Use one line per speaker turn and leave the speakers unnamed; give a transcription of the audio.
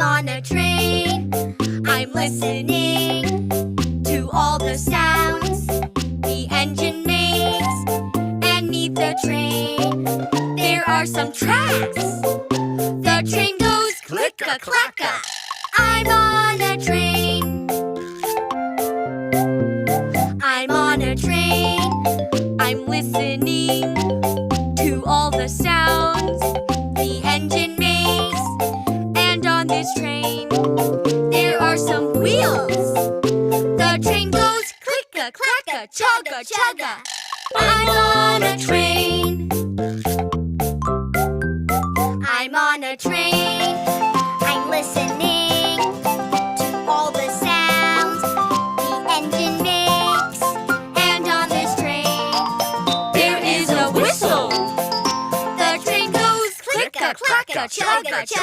on a train. I'm listening to all the sounds the engine makes. And neath the train, there are some tracks. The train goes click-a-clack-a. I'm on a train. I'm on a train. I'm listening to all the sounds the engine makes. And on this train, there are some wheels. The train goes click-a-clack-a, chugga-chugga. I'm on a train. I'm on a train. I'm listening to all the sounds the engine makes. And on this train, there is a whistle. The train goes click-a-clack-a, chugga-chugga.